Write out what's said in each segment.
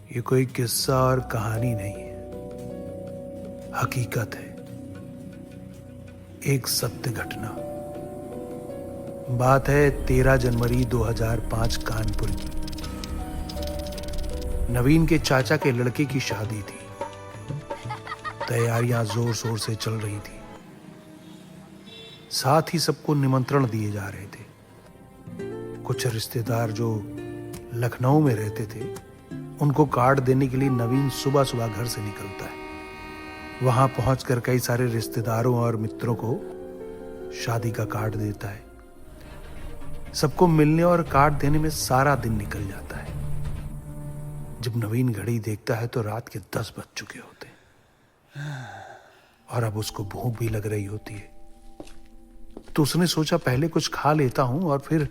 ये कोई किस्सा और कहानी नहीं है, हकीकत है। एक सत्य घटना। बात है 13 जनवरी 2005 कानपुर की। नवीन के चाचा के लड़के की शादी थी। तैयारियां जोर शोर से चल रही थी। साथ ही सबको निमंत्रण दिए जा रहे थे। कुछ रिश्तेदार जो लखनऊ में रहते थे, उनको कार्ड देने के लिए नवीन सुबह सुबह घर से निकलता है। वहां पहुंचकर कई सारे रिश्तेदारों और मित्रों को शादी का कार्ड देता है। सबको मिलने और कार्ड देने में सारा दिन निकल जाता है। जब नवीन घड़ी देखता है तो रात के 10 बज चुके होते हैं और अब उसको भूख भी लग रही होती है। तो उसने सोचा पहले कुछ खा लेता हूं और फिर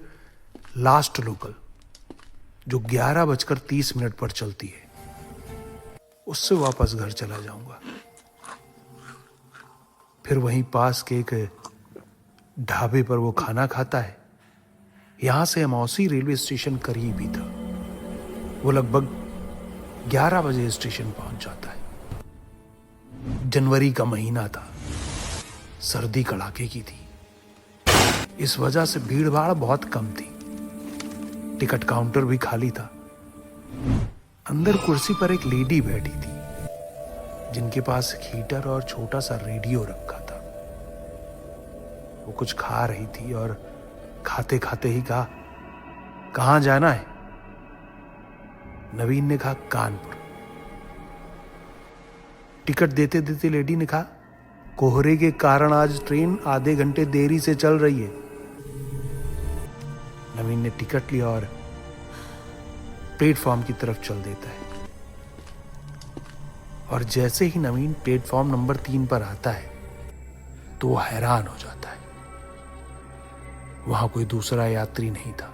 लास्ट लोकल जो 11:30 पर चलती है, उससे वापस घर चला जाऊंगा। फिर वहीं पास के एक ढाबे पर वो खाना खाता है। यहां से अमौसी रेलवे स्टेशन करीब ही था। वो लगभग 11 बजे स्टेशन पहुंच जाता है। जनवरी का महीना था। सर्दी कड़ाके की थी। इस वजह से भीड़ भाड़ बहुत कम थी। टिकट काउंटर भी खाली था। अंदर कुर्सी पर एक लेडी बैठी थी, जिनके पास एक हीटर और छोटा सा रेडियो रखा था। वो कुछ खा रही थी और खाते खाते ही कहा, कहां जाना है? नवीन ने कहा, कानपुर। टिकट देते देते लेडी ने कहा, कोहरे के कारण आज ट्रेन आधे घंटे देरी से चल रही है। नवीन ने टिकट लिया और प्लेटफॉर्म की तरफ चल देता है। और जैसे ही नवीन प्लेटफॉर्म नंबर 3 पर आता है तो वो हैरान हो जाता है। वहां कोई दूसरा यात्री नहीं था।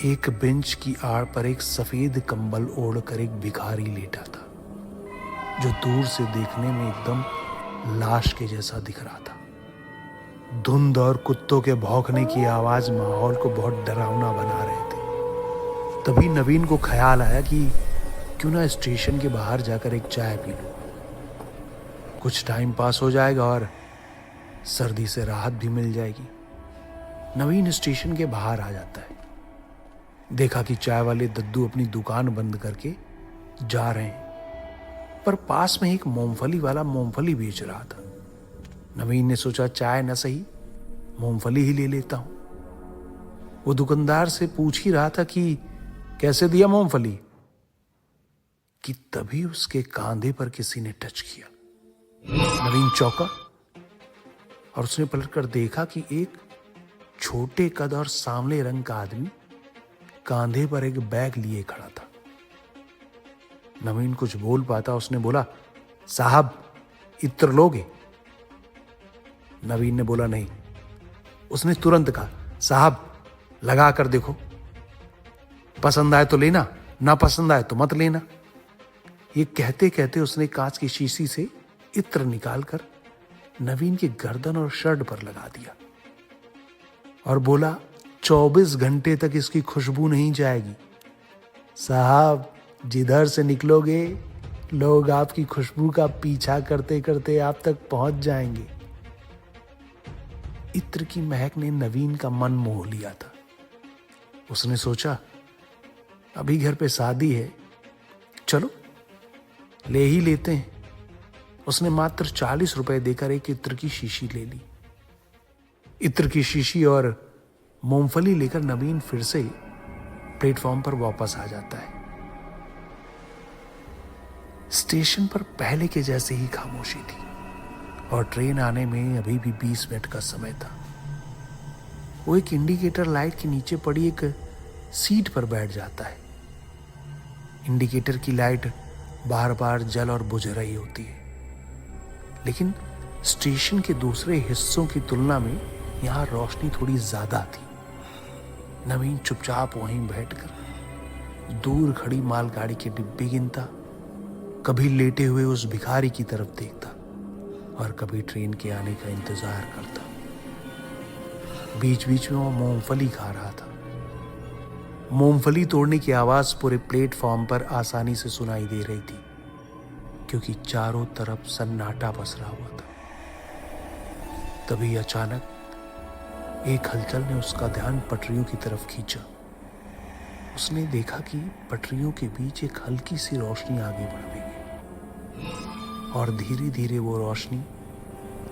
एक बेंच की आड़ पर एक सफेद कंबल ओढ़कर एक भिखारी लेटा था, जो दूर से देखने में एकदम लाश के जैसा दिख रहा था। धुंध और कुत्तों के भौंकने की आवाज माहौल को बहुत डरावना बना रहे थे। तभी नवीन को ख्याल आया कि क्यों ना स्टेशन के बाहर जाकर एक चाय पी लूं। कुछ टाइम पास हो जाएगा और सर्दी से राहत भी मिल जाएगी। नवीन स्टेशन के बाहर आ जाता है। देखा कि चाय वाले दद्दू अपनी दुकान बंद करके जा रहे हैं, पर पास में एक मूंगफली वाला मूंगफली बेच रहा था। नवीन ने सोचा चाय न सही, मूंगफली ही ले लेता हूं। वो दुकानदार से पूछ ही रहा था कि कैसे दिया मूंगफली, कि तभी उसके कांधे पर किसी ने टच किया। नवीन चौंका और उसने पलटकर देखा कि एक छोटे कद और सांवले रंग का आदमी कांधे पर एक बैग लिए खड़ा था। नवीन कुछ बोल पाता, उसने बोला, साहब इत्र लोगे? नवीन ने बोला नहीं। उसने तुरंत कहा, साहब लगा कर देखो, पसंद आए तो लेना, ना पसंद आए तो मत लेना। ये कहते कहते उसने कांच की शीशी से इत्र निकालकर नवीन के गर्दन और शर्ट पर लगा दिया और बोला, 24 घंटे तक इसकी खुशबू नहीं जाएगी। साहब जिधर से निकलोगे लोग आपकी खुशबू का पीछा करते करते आप तक पहुंच जाएंगे। इत्र की महक ने नवीन का मन मोह लिया था। उसने सोचा अभी घर पे शादी है, चलो ले ही लेते हैं। उसने मात्र 40 रुपए देकर एक इत्र की शीशी ले ली। इत्र की शीशी और मूंगफली लेकर नवीन फिर से प्लेटफॉर्म पर वापस आ जाता है। स्टेशन पर पहले के जैसे ही खामोशी थी और ट्रेन आने में अभी भी 20 मिनट का समय था। वो एक इंडिकेटर लाइट के नीचे पड़ी एक सीट पर बैठ जाता है। इंडिकेटर की लाइट बार बार जल और बुझ रही होती है, लेकिन स्टेशन के दूसरे हिस्सों की तुलना में यहां रोशनी थोड़ी ज्यादा थी। नवीन चुपचाप वहीं बैठकर दूर खड़ी मालगाड़ी के डिब्बे गिनता, कभी लेटे हुए उस भिखारी की तरफ देखता और कभी ट्रेन के आने का इंतजार करता। बीच बीच में वो मूंगफली खा रहा था। मूंगफली तोड़ने की आवाज पूरे प्लेटफॉर्म पर आसानी से सुनाई दे रही थी, क्योंकि चारों तरफ सन्नाटा पसरा हुआ था। तभी अचानक एक हलचल ने उसका ध्यान पटरियों की तरफ खींचा। उसने देखा कि पटरियों के बीच एक हल्की सी रोशनी आगे बढ़ रही है और धीरे धीरे वो रोशनी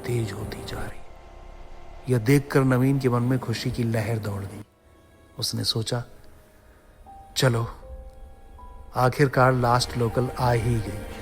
तेज होती जा रही। यह देखकर नवीन के मन में खुशी की लहर दौड़ गई। उसने सोचा, चलो आखिरकार लास्ट लोकल आ ही गई।